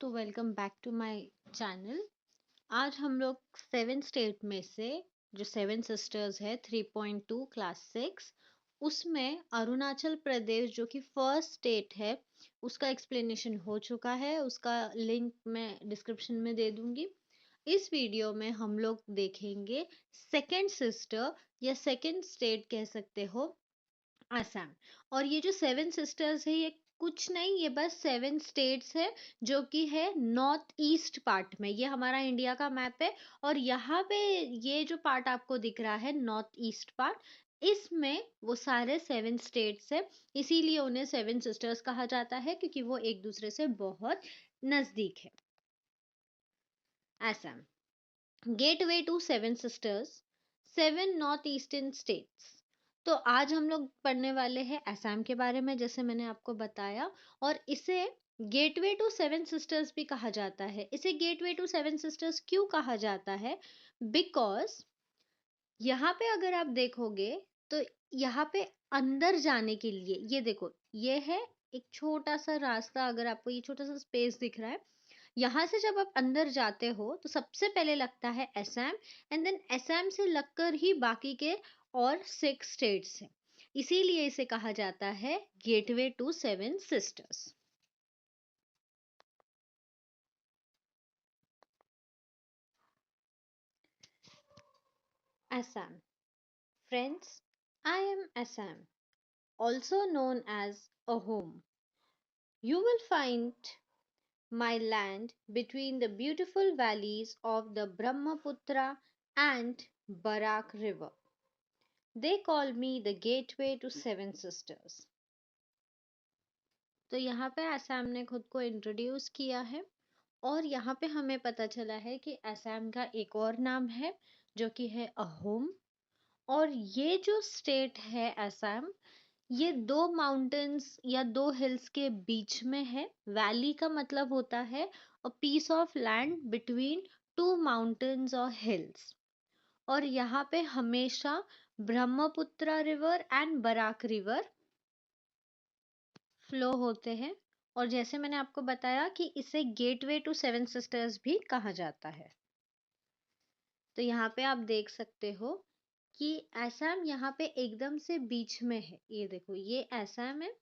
तो welcome back to my channel. आज हम लोग 7 स्टेट में से जो 7 सिस्टर्स है 3.2 क्लास 6 उसमें अरुणाचल प्रदेश जो कि फर्स्ट स्टेट है उसका एक्सप्लेनेशन हो चुका है। उसका लिंक मैं डिस्क्रिप्शन में दे दूंगी। इस वीडियो में हम लोग देखेंगे सेकंड सिस्टर या सेकंड स्टेट कह सकते हो, असम। और ये जो 7 सिस्टर्स है ये कुछ नहीं, ये बस 7 स्टेट्स है जो कि है नॉर्थ ईस्ट पार्ट में। ये हमारा इंडिया का मैप है और यहाँ पे ये जो पार्ट आपको दिख रहा है नॉर्थ ईस्ट पार्ट, इसमें वो सारे 7 स्टेट्स है। इसीलिए उन्हें 7 सिस्टर्स कहा जाता है क्योंकि वो एक दूसरे से बहुत नजदीक है। Assam gateway to 7 sisters, 7 north eastern states. तो आज हम लोग पढ़ने वाले हैं असम के बारे में, जैसे मैंने आपको बताया। और इसे गेटवे टू 7 सिस्टर्स भी कहा जाता है। इसे गेटवे टू 7 सिस्टर्स क्यों कहा जाता है? बिकॉज यहाँ पे अगर आप देखोगे तो यहाँ पे अंदर जाने के लिए ये देखो, ये है एक छोटा सा रास्ता। अगर आपको ये छोटा सा स्पेस दिख रहा है, यहाँ से जब आप अंदर जाते हो तो सबसे पहले लगता है असम, एंड देन असम से लगकर ही बाकी के और 6 स्टेट्स हैं। इसीलिए इसे कहा जाता है gateway to 7 sisters. Assam friends, I am Assam, also known as a home. You will find my land between the beautiful valleys of the Brahmaputra and Barak River. They call me the gateway to 7 sisters. तो यहाँ पे असम ने खुद को introduce किया है और यहाँ पे हमें पता चला है कि असम का एक और नाम है जो कि है अहोम। और ये जो स्टेट है असम, ये 2 माउंटेन्स या 2 हिल्स के बीच में है। वैली का मतलब होता है a piece of land between 2 mountains और हिल्स। और यहाँ पे हमेशा Brahmaputra river and Barak river flow होते हैं। और जैसे मैंने आपको बताया कि इसे गेटवे टू 7 सिस्टर्स भी कहा जाता है। तो यहाँ पे आप देख सकते हो कि असम यहाँ पे एकदम से बीच में है। ये देखो, ये असम है।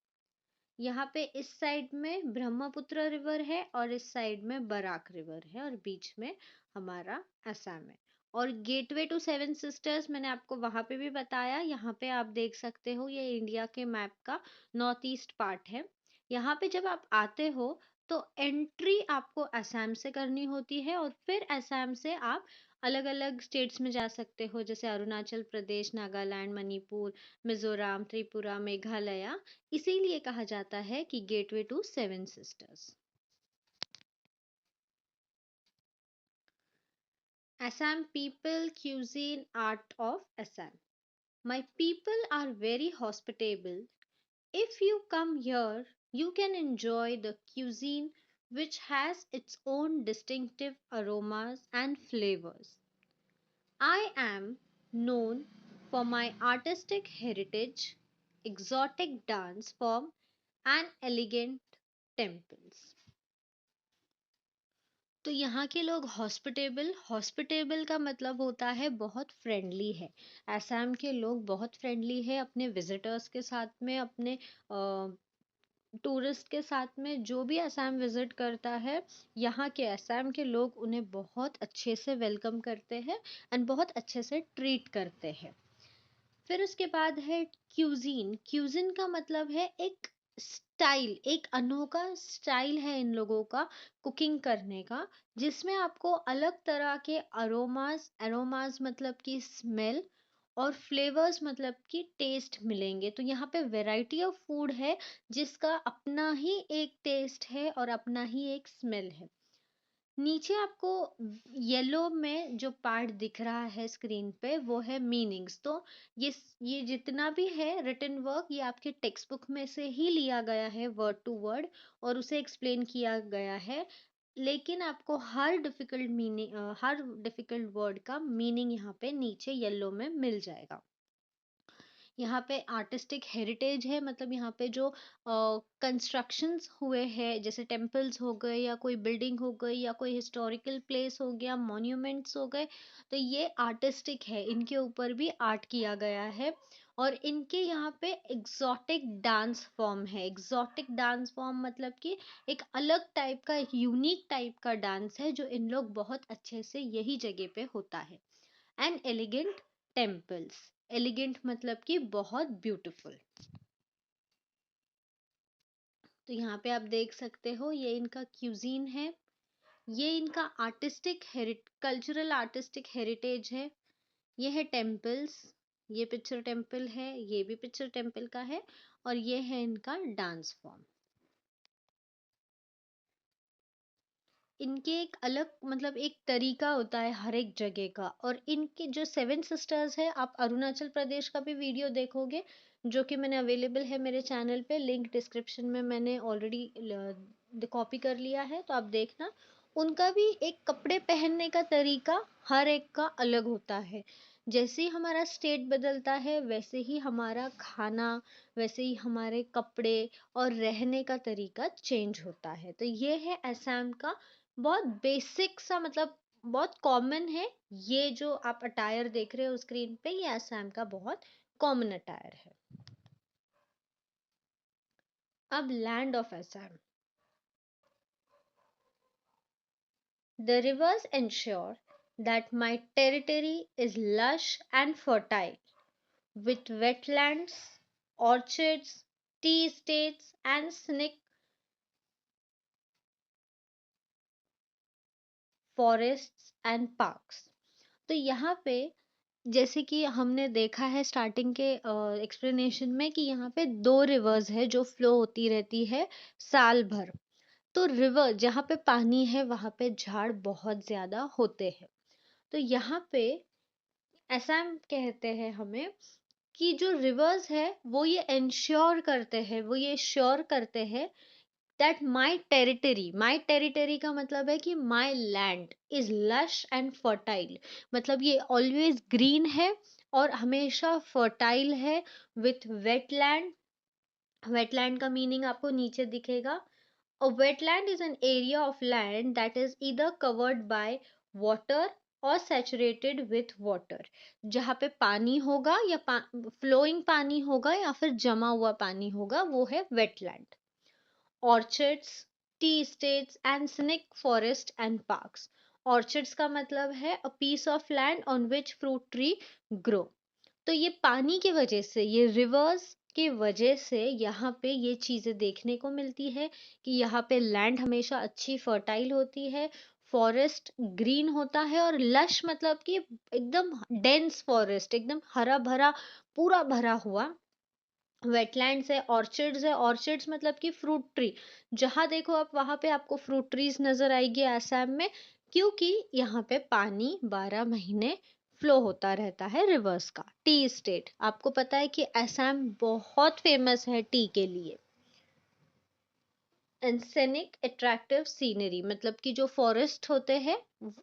यहाँ पे इस साइड में ब्रह्मपुत्र रिवर है और इस साइड में बराक रिवर है और बीच में हमारा असम है। और गेटवे टू 7 सिस्टर्स मैंने आपको वहां पे भी बताया। यहाँ पे आप देख सकते हो, ये इंडिया के मैप का नॉर्थ ईस्ट पार्ट है। यहाँ पे जब आप आते हो तो एंट्री आपको असम से करनी होती है और फिर असम से आप अलग अलग स्टेट्स में जा सकते हो, जैसे अरुणाचल प्रदेश, नागालैंड, मणिपुर, मिजोरम, त्रिपुरा, मेघालय। इसीलिए कहा जाता है कि gateway to 7 sisters. Assam people, cuisine, art of Assam. My people are very hospitable. If you come here, you can enjoy the cuisine which has its own distinctive aromas and flavors. I am known for my artistic heritage, exotic dance form, and elegant temples. तो यहाँ के लोग hospitable, hospitable का मतलब होता है बहुत friendly है। असम के लोग बहुत फ्रेंडली है अपने विजिटर्स के साथ में, अपने टूरिस्ट के साथ में। जो भी असम विजिट करता है, यहाँ के असम के लोग उन्हें बहुत अच्छे से वेलकम करते हैं एंड बहुत अच्छे से ट्रीट करते हैं। फिर उसके बाद है क्यूजीन। क्यूजीन का मतलब है एक स्टाइल, एक अनोखा स्टाइल है इन लोगों का कुकिंग करने का, जिसमें आपको अलग तरह के अरोमास, एरोमास मतलब कि स्मेल, और फ्लेवर्स मतलब कि टेस्ट मिलेंगे। तो यहाँ पे वैरायटी ऑफ फूड है जिसका अपना ही एक टेस्ट है और अपना ही एक स्मेल है। नीचे आपको येलो में जो पार्ट दिख रहा है स्क्रीन पे, वो है मीनिंग्स। तो ये जितना भी है रिटन वर्क, ये आपके टेक्स्ट बुक में से ही लिया गया है वर्ड टू वर्ड और उसे एक्सप्लेन किया गया है। लेकिन आपको हर डिफिकल्ट वर्ड का मीनिंग यहाँ पे नीचे येलो में मिल जाएगा। यहाँ पे आर्टिस्टिक हेरिटेज है, मतलब यहाँ पे जो कंस्ट्रक्शंस हुए हैं, जैसे टेम्पल्स हो गए या कोई बिल्डिंग हो गई या कोई हिस्टोरिकल प्लेस हो गया, मॉन्यूमेंट्स हो गए, तो ये आर्टिस्टिक है, इनके ऊपर भी आर्ट किया गया है। और इनके यहाँ पे एग्जॉटिक डांस फॉर्म है। एग्जॉटिक डांस फॉर्म मतलब कि एक अलग टाइप का, एक यूनिक टाइप का डांस है जो इन लोग बहुत अच्छे से यही जगह पे होता है। एंड एलिगेंट टेम्पल्स, एलिगेंट मतलब कि बहुत ब्यूटीफुल। तो यहाँ पे आप देख सकते हो ये इनका क्यूजीन है, ये इनका आर्टिस्टिक कल्चरल आर्टिस्टिक हेरिटेज है। ये है टेम्पल्स, ये पिक्चर टेम्पल है, ये भी पिक्चर टेम्पल का है, और ये है इनका डांस फॉर्म। इनके एक अलग मतलब एक तरीका होता है हर एक जगह का। और इनके जो सेवन सिस्टर्स है, आप अरुणाचल प्रदेश का भी वीडियो देखोगे जो कि मैंने अवेलेबल है मेरे चैनल पे, लिंक डिस्क्रिप्शन में मैंने ऑलरेडी कॉपी कर लिया है, तो आप देखना। उनका भी एक कपड़े पहनने का तरीका हर एक का अलग होता है। जैसे ही हमारा स्टेट बदलता है वैसे ही हमारा खाना, वैसे ही हमारे कपड़े और रहने का तरीका चेंज होता है। तो ये है असम का बहुत बेसिक सा, मतलब बहुत कॉमन है। ये जो आप अटायर देख रहे हो स्क्रीन पे, ये असम का बहुत कॉमन अटायर है। अब land of Assam. The rivers ensure that my territory is lush and fertile, with wetlands, orchards, tea estates, and scenic forests and parks. तो यहाँ पे जैसे कि हमने देखा है स्टार्टिंग के एक्सप्लेनेशन में कि यहाँ पे दो रिवर्स है जो फ्लो होती रहती है साल भर। तो रिवर जहाँ पे पानी है वहाँ पे झाड़ बहुत ज्यादा होते हैं। तो यहाँ पे ऐसा हम कहते हैं हमें कि जो रिवर्स है वो ये इंश्योर करते हैं, वो ये श्योर करते हैं दैट माई टेरिटरी का मतलब है कि माई land is lush and fertile, मतलब ये ऑलवेज ग्रीन है और हमेशा फर्टाइल है, विथ वेटलैंड। वेटलैंड का मीनिंग आपको नीचे दिखेगा। A wetland is an area of land that is either covered by water or saturated with water. जहाँ पे पानी होगा या फ्लोइंग पानी होगा या फिर जमा हुआ पानी होगा, वो है wetland. Orchards, tea estates and scenic forest and parks. Orchards का मतलब है a piece of land on which fruit tree grow. तो ये पानी की वजह से, ये रिवर्स की वजह से यहाँ पे ये चीजें देखने को मिलती है कि यहाँ पे लैंड हमेशा अच्छी फर्टाइल होती है, फॉरेस्ट ग्रीन होता है, और लश मतलब कि एकदम डेंस फॉरेस्ट, एकदम हरा भरा, पूरा भरा हुआ। वेटलैंड्स है, ऑर्चिड्स है, ऑर्चिड्स मतलब कि फ्रूट ट्री, जहां देखो आप वहां पे आपको फ्रूट ट्रीज नजर आएगी आसाम में, क्योंकि यहाँ पे पानी 12 महीने फ्लो होता रहता है रिवर्स का। टी स्टेट, आपको पता है कि असम बहुत फेमस है टी के लिए। एंड सेनिक अट्रैक्टिव सीनरी, मतलब कि जो फॉरेस्ट होते हैं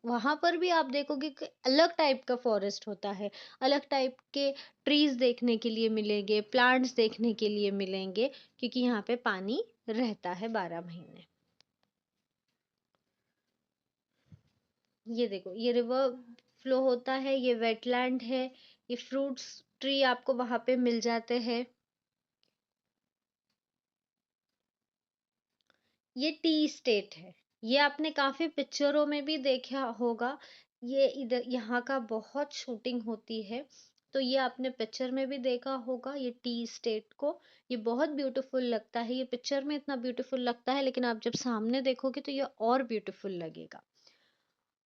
वहां पर भी आप देखोगे कि अलग टाइप का फॉरेस्ट होता है, अलग टाइप के ट्रीज देखने के लिए मिलेंगे, प्लांट्स देखने के लिए मिलेंगे, क्योंकि यहाँ पे पानी रहता है 12 महीने। ये देखो, ये रिवर फ्लो होता है, ये वेटलैंड है, ये फ्रूट्स ट्री आपको वहां पे मिल जाते हैं। ये टी स्टेट है, ये आपने काफी पिक्चरों में भी देखा होगा। ये इधर यहाँ का बहुत शूटिंग होती है, तो ये आपने पिक्चर में भी देखा होगा ये टी स्टेट को। ये बहुत ब्यूटीफुल लगता है, ये पिक्चर में इतना ब्यूटीफुल लगता है, लेकिन आप जब सामने देखोगे तो ये और ब्यूटीफुल लगेगा।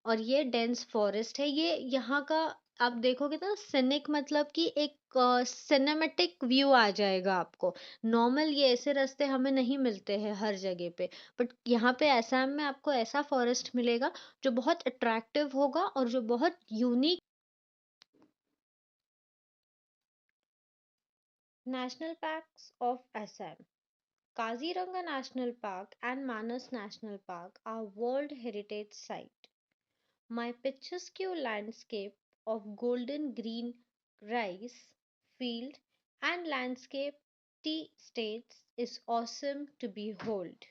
और ये डेंस फॉरेस्ट है, ये यहाँ का। आप देखोगे तो सिनिक मतलब कि एक सिनेमेटिक व्यू आ जाएगा आपको। नॉर्मल ये ऐसे रास्ते हमें नहीं मिलते हैं हर जगह पे, बट यहाँ पे असम में आपको ऐसा फॉरेस्ट मिलेगा जो बहुत अट्रैक्टिव होगा और जो बहुत unique. National parks of Assam. Kaziranga national park and Manas national park are world heritage site. My picturesque landscape of golden green rice field and landscape tea states is awesome to behold.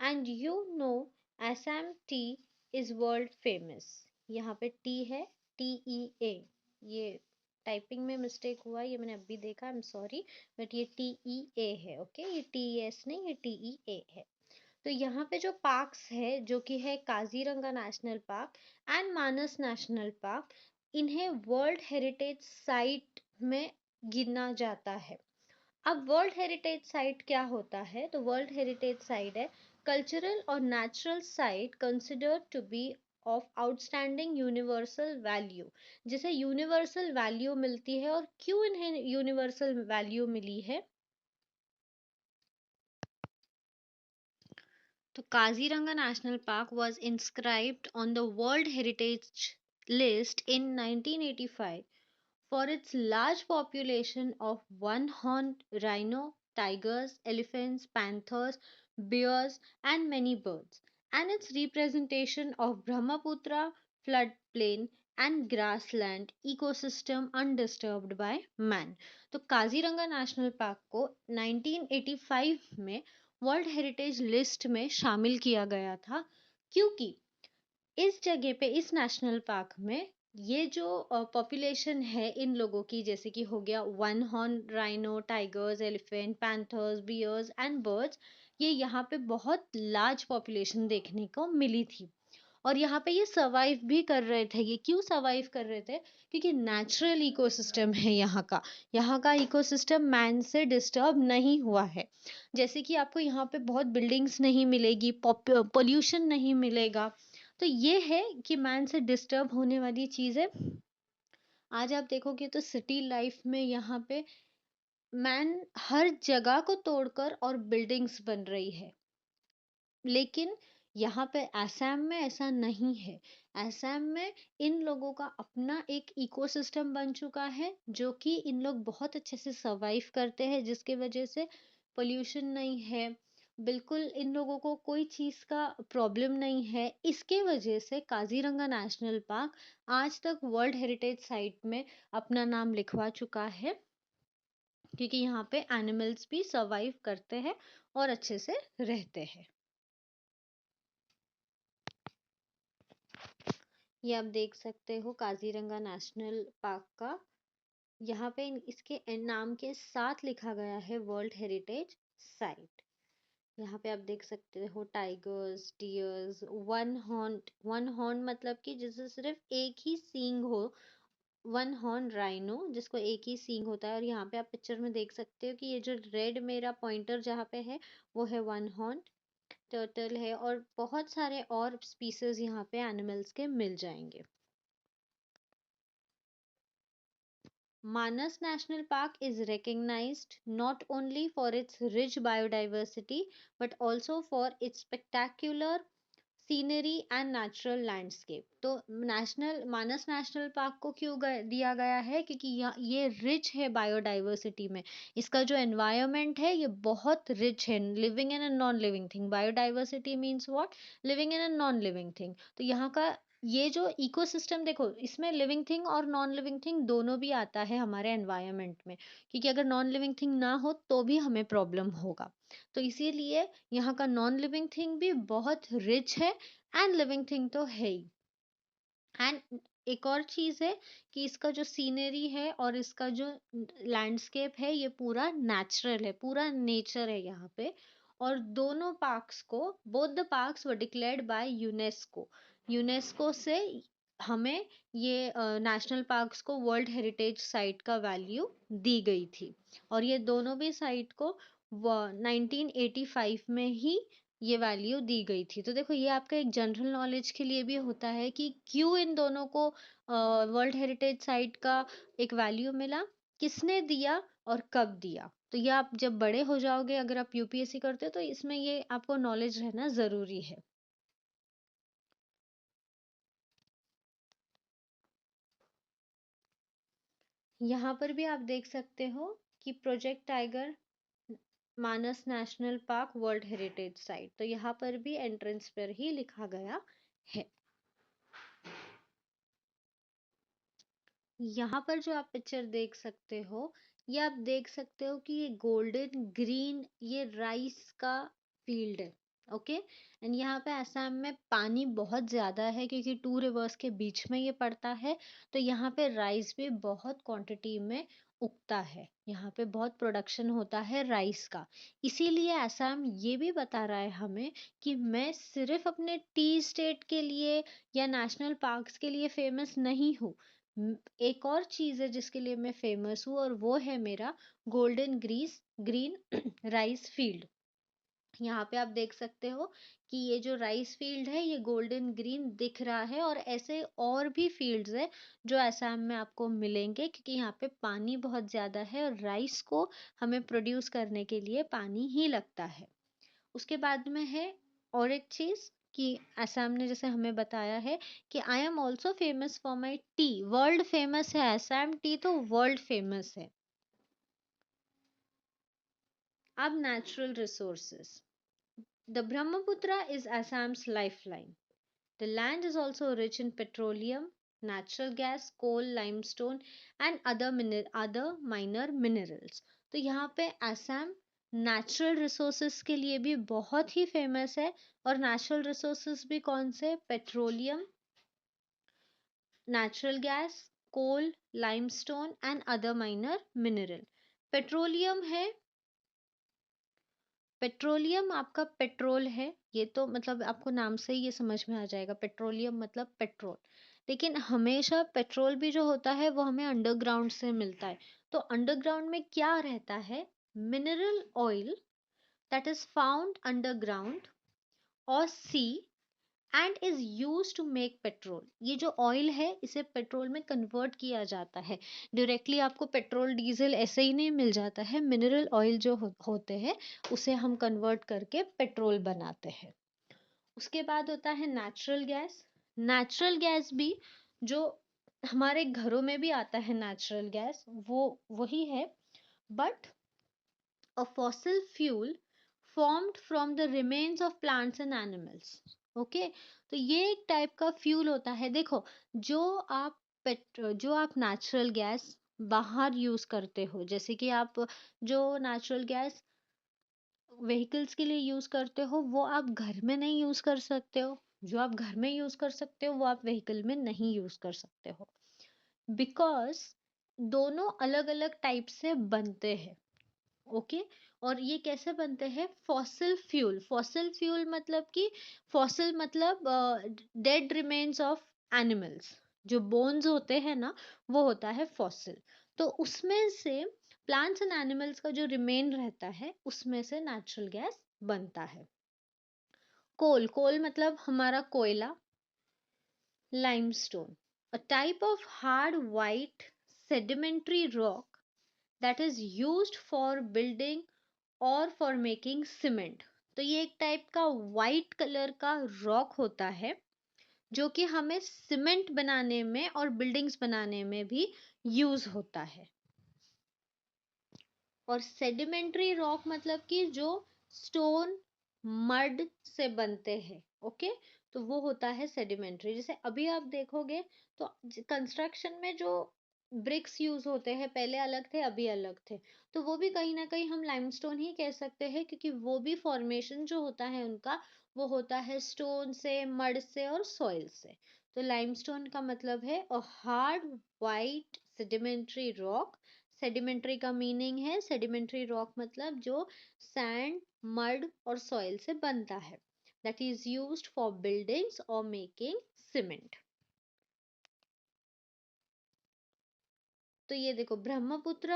And you know, Assam tea is world famous. यहाँ पे T है, TEA, ये typing में mistake हुआ, ये मैंने अभी देखा, आई एम सॉरी, बट ये TEA है, ओके, ये TES नहीं, ये TEA है। तो यहाँ पे जो पार्क्स है, जो कि है Kaziranga national park and Manas national park, इन्हें वर्ल्ड हेरिटेज साइट में गिना जाता है। अब वर्ल्ड हेरिटेज साइट क्या होता है? तो वर्ल्ड हेरिटेज साइट है कल्चरल और natural site considered to be of outstanding universal value, जिसे यूनिवर्सल वैल्यू मिलती है। और क्यों इन्हें यूनिवर्सल वैल्यू मिली है? तो Kaziranga national park was inscribed on the World Heritage List in 1985 for its large population of one-horned rhino, tigers, elephants, panthers, bears, and many birds, and its representation of Brahmaputra floodplain and grassland ecosystem undisturbed by man. तो Kaziranga national park को 1985 में world heritage list में शामिल किया गया था, क्योंकि इस जगह पे, इस नेशनल पार्क में, ये जो पॉपुलेशन है इन लोगों की, जैसे कि हो गया one horn rhino, tigers, elephant, panthers, bears and birds, ये यहाँ पे बहुत लार्ज पॉपुलेशन देखने को मिली थी। और यहाँ पे ये सर्वाइव भी कर रहे थे। ये क्यों सर्वाइव कर रहे थे? क्योंकि नेचुरल इकोसिस्टम है यहाँ का इकोसिस्टम मैन से डिस्टर्ब नहीं हुआ है। जैसे कि आपको यहाँ पे बहुत बिल्डिंग्स नहीं मिलेगी, पोल्यूशन नहीं मिलेगा। तो ये है कि मैन से डिस्टर्ब होने वाली चीजें। आज आप देखोगे तो सिटी लाइफ में यहाँ पे मैन हर जगह को तोड़कर और बिल्डिंग्स बन रही है। लेकिन यहाँ पे असम में ऐसा नहीं है। असम में इन लोगों का अपना एक इकोसिस्टम बन चुका है, जो कि इन लोग बहुत अच्छे से सर्वाइव करते हैं, जिसके वजह से पोल्यूशन नहीं है, बिल्कुल इन लोगों को कोई चीज़ का प्रॉब्लम नहीं है। इसके वजह से काजीरंगा नेशनल पार्क आज तक वर्ल्ड हेरिटेज साइट में अपना नाम लिखवा चुका है, क्योंकि यहाँ पे एनिमल्स भी सर्वाइव करते हैं और अच्छे से रहते हैं। ये आप देख सकते हो काजीरंगा नेशनल पार्क का, यहाँ पे इसके नाम के साथ लिखा गया है वर्ल्ड हेरिटेज साइट। यहाँ पे आप देख सकते हो टाइगर्स, डियर्स, वन हॉर्न मतलब कि जिसे सिर्फ एक ही सींग हो, वन हॉर्न राइनो जिसको एक ही सींग होता है। और यहाँ पे आप पिक्चर में देख सकते हो कि ये जो रेड मेरा पॉइंटर जहाँ पे है, वो है वन हॉर्न टर्टल है। और बहुत सारे और स्पीसीज यहाँ पे एनिमल्स के मिल जाएंगे। Manas National Park is recognized not only for its rich biodiversity but also for its spectacular scenery and natural landscape. तो नेशनल मानस नेशनल पार्क को क्यों दिया गया है? क्योंकि ये रिच है बायोडाइवर्सिटी में। इसका जो एनवायरनमेंट है ये बहुत रिच है, living in and non living thing. Biodiversity means what? Living in and non living thing. तो यहाँ का ये जो इकोसिस्टम देखो, इसमें लिविंग थिंग और नॉन लिविंग थिंग दोनों भी आता है हमारे एनवायरनमेंट में, क्योंकि अगर नॉन लिविंग थिंग ना हो तो भी हमें प्रॉब्लम होगा। तो इसीलिए यहाँ का नॉन लिविंग थिंग भी बहुत रिच है एंड लिविंग थिंग तो है ही। एंड एक और चीज है कि इसका जो सीनरी है और इसका जो लैंडस्केप है, ये पूरा नेचुरल है, पूरा नेचर है यहाँ पे। और दोनों पार्क्स को, both the parks were declared by UNESCO. UNESCO से हमें ये नेशनल पार्क्स को वर्ल्ड हेरिटेज साइट का वैल्यू दी गई थी। और ये दोनों भी साइट को 1985 में ही ये वैल्यू दी गई थी। तो देखो, ये आपका एक जनरल नॉलेज के लिए भी होता है कि क्यों इन दोनों को वर्ल्ड हेरिटेज साइट का एक वैल्यू मिला, किसने दिया और कब दिया। तो ये आप जब बड़े हो जाओगे, अगर आप यूपीएससी करते हो, तो इसमें ये आपको नॉलेज रहना जरूरी है। यहाँ पर भी आप देख सकते हो कि project tiger Manas national park world heritage site, तो यहाँ पर भी एंट्रेंस पर ही लिखा गया है। यहाँ पर जो आप पिक्चर देख सकते हो, ये आप देख सकते हो कि ये गोल्डन ग्रीन ये राइस का फील्ड है। ओके, एंड यहाँ पे असम में पानी बहुत ज़्यादा है क्योंकि टू रिवर्स के बीच में ये पड़ता है। तो यहाँ पे राइस भी बहुत क्वांटिटी में उगता है, यहाँ पे बहुत प्रोडक्शन होता है राइस का। इसीलिए असम ये भी बता रहा है हमें कि मैं सिर्फ अपने टी स्टेट के लिए या नेशनल पार्क्स के लिए फेमस नहीं हूँ। एक और चीज़ है जिसके लिए मैं फेमस हूँ, और वो है मेरा golden grease green rice field. यहाँ पे आप देख सकते हो कि ये जो राइस फील्ड है ये गोल्डन ग्रीन दिख रहा है, और ऐसे और भी फील्ड्स है जो असम में आपको मिलेंगे क्योंकि यहाँ पे पानी बहुत ज़्यादा है और राइस को हमें प्रोड्यूस करने के लिए पानी ही लगता है। उसके बाद में है और एक चीज़ कि असम ने जैसे हमें बताया है कि I am also famous for my T. World famous है असम टी, तो वर्ल्ड फेमस है। अब natural resources, the Brahmaputra is Assam's lifeline. The land is also rich in petroleum, natural gas, coal, limestone and other minor minerals. तो यहाँ पे Assam natural resources के लिए भी बहुत ही फेमस है। और नेचुरल रिसोर्सेस भी कौन से? Petroleum, natural gas, coal, limestone and other minor mineral. Petroleum है, पेट्रोलियम आपका पेट्रोल है, ये तो मतलब आपको नाम से ही ये समझ में आ जाएगा, पेट्रोलियम मतलब पेट्रोल। लेकिन हमेशा पेट्रोल भी जो होता है वो हमें अंडरग्राउंड से मिलता है। तो अंडरग्राउंड में क्या रहता है? Mineral oil that is found underground और sea and is use to make petrol. ये जो ऑयल है इसे पेट्रोल में कन्वर्ट किया जाता है। डायरेक्टली आपको पेट्रोल डीजल ऐसे ही नहीं मिल जाता है, मिनरल ऑयल जो होते हैं उसे हम कन्वर्ट करके पेट्रोल बनाते हैं। उसके बाद होता है नेचुरल गैस। नेचुरल गैस भी जो हमारे घरों में भी आता है, नेचुरल गैस वो वही है, but a fossil fuel formed from the remains of plants and animals. Okay, तो ये एक टाइप का फ्यूल होता है। देखो, जो आप जो आप नेचुरल गैस बाहर यूज करते हो, जैसे कि आप जो नेचुरल गैस व्हीकल्स के लिए यूज करते हो वो आप घर में नहीं यूज कर सकते हो। जो आप घर में यूज कर सकते हो वो आप व्हीकल में नहीं यूज कर सकते हो, बिकॉज दोनों अलग अलग टाइप से बनते हैं। ओके, और ये कैसे बनते हैं? Fossil fuel. फॉसिल फ्यूल मतलब कि फॉसिल मतलब डेड रिमेन्स ऑफ एनिमल्स, जो बोन्स होते हैं ना वो होता है फॉसिल। तो उसमें से प्लांट्स एंड एनिमल्स का जो रिमेन रहता है उसमें से नेचुरल गैस बनता है। कोल, कोल मतलब हमारा कोयला। Limestone, a type of hard white sedimentary rock that is used for building और फॉर मेकिंग सीमेंट। तो ये एक टाइप का वाइट कलर का रॉक होता है जो कि हमें सीमेंट बनाने में और बिल्डिंग्स बनाने में भी यूज होता है। और सेडिमेंट्री रॉक मतलब कि जो स्टोन मड से बनते हैं। ओके, तो वो होता है सेडिमेंट्री। जैसे अभी आप देखोगे तो कंस्ट्रक्शन में जो ब्रिक्स यूज होते हैं पहले अलग थे अभी अलग थे, तो वो भी कहीं ना कहीं हम लाइमस्टोन ही कह सकते हैं क्योंकि वो भी फॉर्मेशन जो होता है उनका वो होता है स्टोन से, मड से और सॉइल से। तो लाइमस्टोन का मतलब है a hard white sedimentary rock. Sedimentary का मीनिंग है, सेडिमेंट्री रॉक मतलब जो सैंड, मड और सॉइल से बनता है, that is used for buildings और मेकिंग सीमेंट। तो ये देखो ब्रह्मपुत्र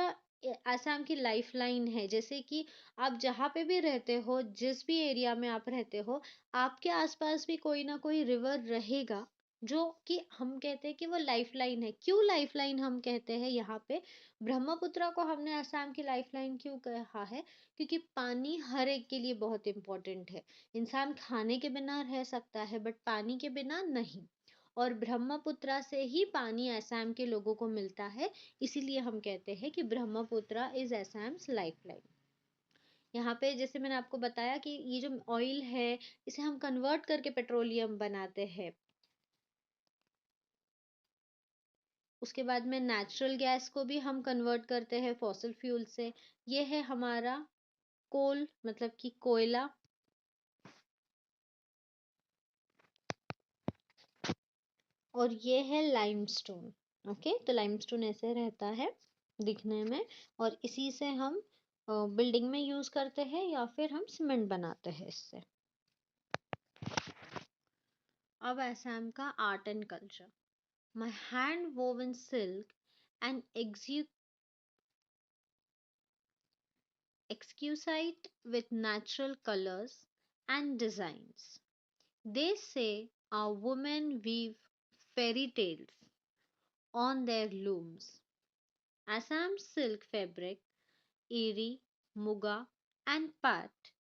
आसाम की लाइफलाइन है। जैसे कि आप जहाँ पे भी रहते हो, जिस भी एरिया में आप रहते हो, आपके आसपास भी कोई ना कोई रिवर रहेगा जो कि हम कहते हैं कि वो लाइफलाइन है। क्यों लाइफलाइन हम कहते हैं? यहाँ पे ब्रह्मपुत्र को हमने आसाम की लाइफलाइन क्यों कहा है? क्योंकि पानी हर एक के लिए बहुत इंपॉर्टेंट है। इंसान खाने के बिना रह सकता है बट पानी के बिना नहीं। और ब्रह्मपुत्र से ही पानी असम के लोगों को मिलता है, इसीलिए हम कहते हैं कि ब्रह्मपुत्र इज असम्स लाइफलाइन। यहाँ पे जैसे मैंने आपको बताया कि ये जो ऑयल है इसे हम कन्वर्ट करके पेट्रोलियम बनाते हैं। उसके बाद में नेचुरल गैस को भी हम कन्वर्ट करते हैं फॉसिल फ्यूल से। ये है हमारा कोल, मतलब कि कोयला। और ये है लाइमस्टोन। ओके, तो लाइमस्टोन ऐसे रहता है दिखने में, और इसी से हम बिल्डिंग में यूज करते हैं या फिर हम सीमेंट बनाते हैं इससे। अब असम का art and culture. My hand woven silk and exquisite with natural colors and designs. They say our women weave fairy tales on their looms. Assam silk fabric, eri, muga, and pat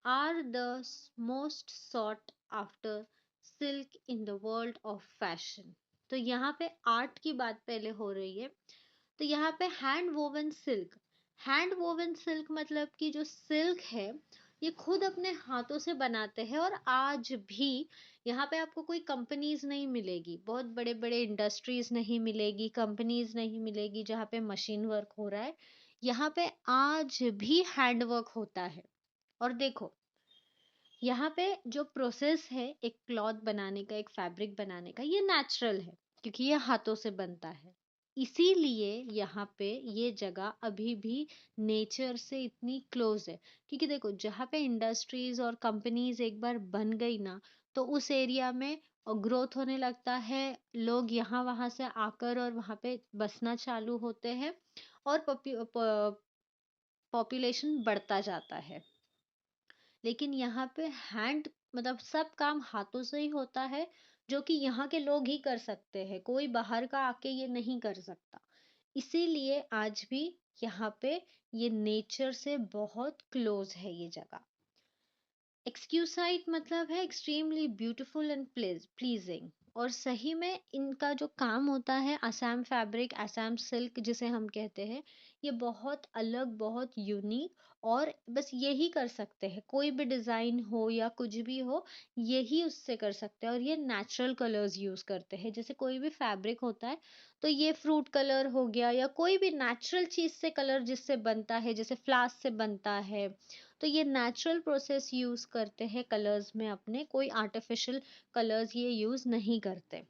are the most sought after silk in the world of fashion. तो यहाँ पे art की बात पहले हो रही है। तो यहाँ पे hand woven silk, hand woven silk मतलब कि जो सिल्क है ये खुद अपने हाथों से बनाते हैं। और आज भी यहाँ पे आपको कोई कंपनीज नहीं मिलेगी, बहुत बड़े बड़े इंडस्ट्रीज नहीं मिलेगी, कंपनीज नहीं मिलेगी जहाँ पे मशीन वर्क हो रहा है। यहाँ पे आज भी हैंड वर्क होता है। और देखो, यहाँ पे जो प्रोसेस है एक क्लॉथ बनाने का, एक फैब्रिक बनाने का, ये नेचुरल है क्योंकि ये हाथों से बनता है। इसीलिए यहाँ पे ये जगह अभी भी नेचर से इतनी क्लोज है। क्योंकि देखो, जहाँ पे इंडस्ट्रीज और कंपनीज एक बार बन गई ना, तो उस एरिया में ग्रोथ होने लगता है। लोग यहाँ वहाँ से आकर और वहाँ पे बसना चालू होते हैं, और पॉपुलेशन बढ़ता जाता है। लेकिन यहाँ पे हैंड, मतलब सब काम हाथों से ही होता है, जो कि यहाँ के लोग ही कर सकते हैं, कोई बाहर का आके ये नहीं कर सकता। इसीलिए आज भी यहाँ पे ये नेचर से बहुत क्लोज है ये जगह। एक्सक्यूसाइट मतलब है एक्सट्रीमली ब्यूटीफुल एंड प्लीजिंग। और सही में इनका जो काम होता है, असम फैब्रिक, असम सिल्क जिसे हम कहते हैं, ये बहुत अलग, बहुत यूनिक, और बस यही कर सकते हैं। कोई भी डिजाइन हो या कुछ भी हो, यही उससे कर सकते हैं। और ये नेचुरल कलर्स यूज करते हैं। जैसे कोई भी फैब्रिक होता है तो ये फ्रूट कलर हो गया, या कोई भी नेचुरल चीज से कलर जिससे बनता है, जैसे फ्लास से बनता है, तो ये नेचुरल प्रोसेस यूज करते हैं कलर्स में अपने, कोई आर्टिफिशियल कलर्स ये यूज नहीं करते।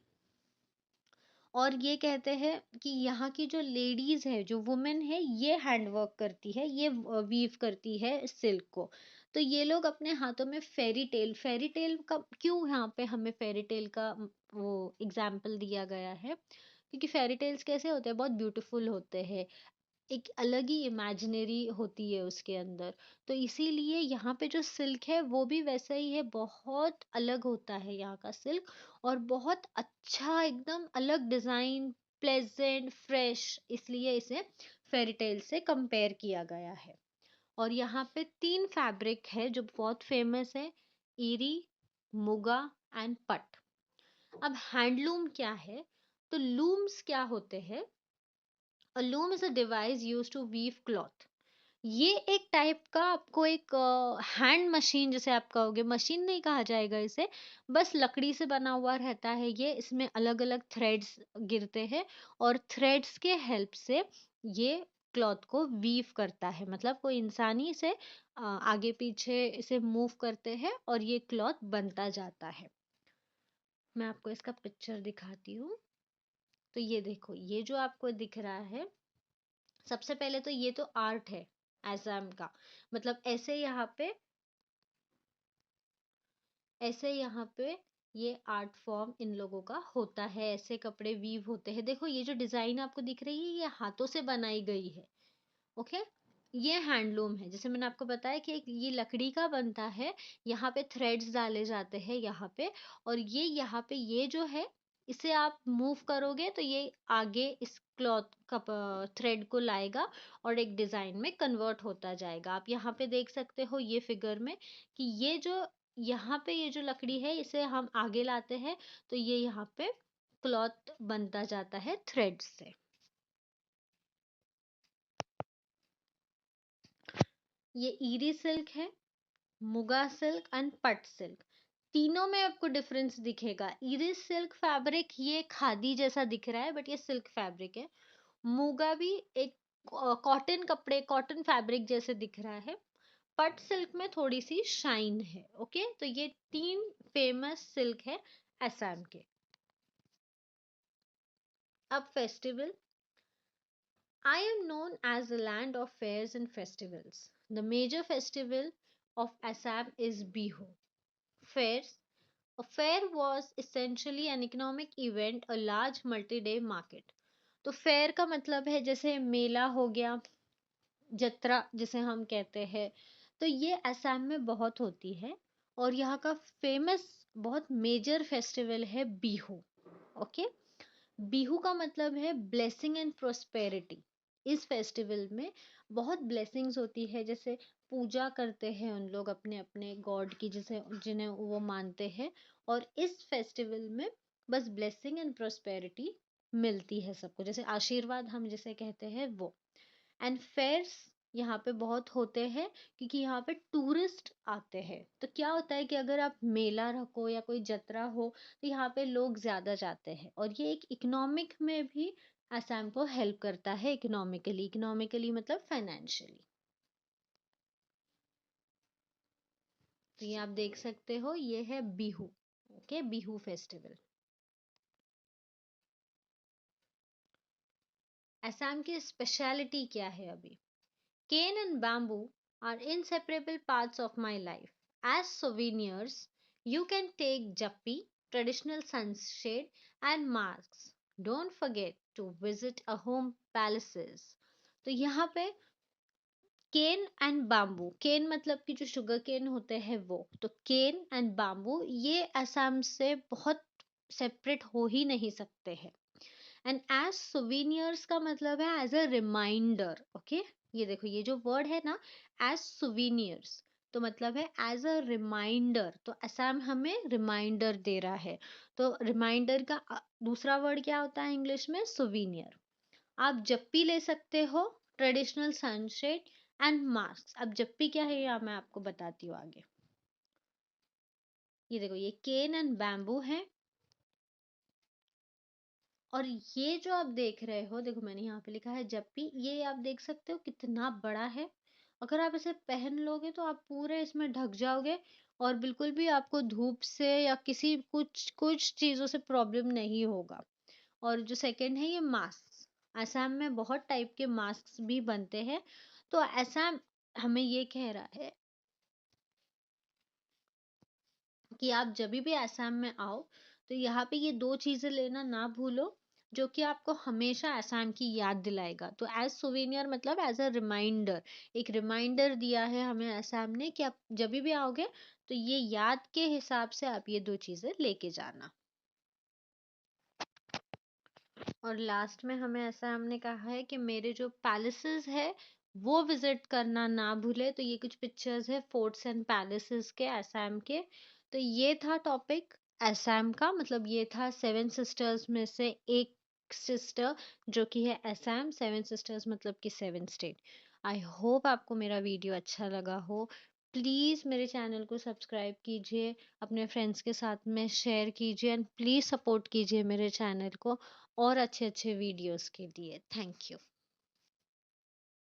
और ये कहते हैं कि यहाँ की जो लेडीज है, जो वुमेन है, ये हैंडवर्क करती है, ये वीव करती है सिल्क को। तो ये लोग अपने हाथों में फेरी टेल का क्यों यहाँ पे हमें फेरी टेल का वो एग्जाम्पल दिया गया है, क्योंकि फेरी टेल्स कैसे होते हैं, बहुत ब्यूटीफुल होते हैं, एक अलग ही इमेजिनरी होती है उसके अंदर। तो इसीलिए यहाँ पे जो सिल्क है वो भी वैसा ही है, बहुत अलग होता है यहाँ का सिल्क, और बहुत अच्छा, एकदम अलग डिजाइन, प्लेजेंट, फ्रेश, इसलिए इसे फेरीटेल से कंपेयर किया गया है। और यहाँ पे 3 फैब्रिक है जो बहुत फेमस है, ईरी, मुगा एंड पट। अब हैंडलूम क्या है, तो लूम्स क्या होते हैं? A loom is a device used to weave cloth. ये एक टाइप का आपको एक हैंड मशीन, जैसे आप कहोगे, मशीन नहीं कहा जाएगा इसे, बस लकड़ी से बना हुआ रहता है ये। इसमें अलग अलग थ्रेड्स गिरते हैं, और थ्रेड्स के हेल्प से ये क्लॉथ को वीव करता है। मतलब कोई इंसान ही इसे आगे पीछे इसे मूव करते हैं और ये क्लॉथ बनता जाता है। मैं आपको इसका पिक्चर दिखाती हूँ। तो ये देखो, ये जो आपको दिख रहा है, सबसे पहले तो ये तो आर्ट है असम का। मतलब ऐसे यहाँ पे ये आर्ट फॉर्म इन लोगों का होता है, ऐसे कपड़े वीव होते हैं। देखो, ये जो डिजाइन आपको दिख रही है, ये हाथों से बनाई गई है। ओके, ये हैंडलूम है। जैसे मैंने आपको बताया कि ये लकड़ी का बनता है, यहाँ पे थ्रेड्स डाले जाते हैं यहाँ पे, और ये यहाँ पे ये जो है, इसे आप मूव करोगे तो ये आगे इस क्लॉथ का थ्रेड को लाएगा और एक डिजाइन में कन्वर्ट होता जाएगा। आप यहाँ पे देख सकते हो ये फिगर में, कि ये जो यहाँ पे ये जो लकड़ी है, इसे हम आगे लाते हैं तो ये यहाँ पे क्लॉथ बनता जाता है थ्रेड से। ये ईरी सिल्क है, मुगा सिल्क एंड पट सिल्क। तीनों में आपको डिफरेंस दिखेगा। इरिस सिल्क फैब्रिक ये खादी जैसा दिख रहा है, बट ये सिल्क फैब्रिक है। मूगा भी एक कॉटन कपड़े, कॉटन फैब्रिक जैसे दिख रहा है। पट सिल्क में थोड़ी सी शाइन है। ओके, तो ये 3 फेमस सिल्क है असम के। अब festival. I am known as the land of fairs and festivals. The major festival of Assam is Bihu. Fairs. A fair was essentially an economic event, a large multi-day market. तो fair का मतलब है जैसे मेला हो गया, जत्रा जिसे हम कहते हैं। तो ये असम में बहुत होती है, और यहाँ का फेमस बहुत मेजर फेस्टिवल है बिहू। ओके, बिहू का मतलब है ब्लेसिंग एंड प्रोस्पेरिटी। इस फेस्टिवल में बहुत ब्लेसिंग्स होती है, जैसे पूजा करते हैं उन लोग अपने अपने गॉड की, जिसे जिन्हें वो मानते हैं। और इस फेस्टिवल में बस ब्लेसिंग एंड प्रोस्पेरिटी मिलती है सबको, जैसे आशीर्वाद हम जिसे कहते हैं वो। एंड फेयर्स यहाँ पे बहुत होते हैं, क्योंकि यहाँ पे टूरिस्ट आते हैं। तो क्या होता है कि अगर आप मेला रखो या कोई जत्रा हो, तो यहाँ पे लोग ज्यादा जाते हैं, और ये एक इकोनॉमिक में भी असम को हेल्प करता है। इकोनॉमिकली, इकोनॉमिकली मतलब फाइनेंशियली। तो ये आप देख सकते हो, ये है बिहू। Okay, Bihu festival. असम की स्पेशलिटी क्या है अभी? Cane and bamboo are inseparable parts of my life. As souvenirs, you can take jappi, traditional sunshade, and masks. Don't forget to visit a home palaces. तो यहाँ पे केन एंड बाम्बू, केन मतलब कि जो शुगर केन होते हैं वो, तो केन एंड बाम्बू ये असम से बहुत सेपरेट हो ही नहीं सकते हैं। एंड एज सुवीनियर्स का मतलब है एज अ रिमाइंडर। ओके, ये देखो, ये जो वर्ड है ना, एज सुवीनियर्स, तो मतलब है एज अ रिमाइंडर। तो असम हमें रिमाइंडर दे रहा है। तो रिमाइंडर का दूसरा वर्ड क्या होता है इंग्लिश में? सुवीनियर। आप जप्पी ले सकते हो, ट्रेडिशनल सनशेड एंड मास्क। अब जप्पी क्या है या मैं आपको बताती हूँ आगे। ये देखो, ये केन एंड बैम्बू है। और ये जो आप देख रहे हो, देखो मैंने यहाँ पे लिखा है जप्पी, ये आप देख सकते हो कितना बड़ा है। अगर आप इसे पहन लोगे तो आप पूरे इसमें ढक जाओगे, और बिल्कुल भी आपको धूप से या किसी कुछ कुछ चीजों से प्रॉब्लम नहीं होगा। और जो सेकंड है, ये मास्क। असम में बहुत टाइप के मास्क भी बनते हैं। तो असम हमें ये कह रहा है कि आप जब भी असम में आओ, तो यहाँ पे ये 2 चीजें लेना ना भूलो, जो कि आपको हमेशा असम की याद दिलाएगा। तो एज सुवेनियर मतलब एज अ रिमाइंडर, एक रिमाइंडर दिया है हमें असम ने कि आप जब भी आओगे तो ये याद के हिसाब से आप ये 2 चीजें लेके जाना। और लास्ट में हमें ऐसा हमने कहा है कि मेरे जो पैलेसेस है वो विजिट करना ना भूले। तो ये कुछ पिक्चर्स है फोर्ट्स एंड पैलेसेस के, असम के। तो ये था टॉपिक असम का, मतलब ये था 7 सिस्टर्स में से एक सिस्टर जो कि है असम। 7 सिस्टर्स मतलब कि 7 स्टेट। आई होप आपको मेरा वीडियो अच्छा लगा हो। प्लीज़ मेरे चैनल को सब्सक्राइब कीजिए, अपने फ्रेंड्स के साथ में शेयर कीजिए, एंड प्लीज़ सपोर्ट कीजिए मेरे चैनल को और अच्छे अच्छे वीडियोस के लिए। Thank you.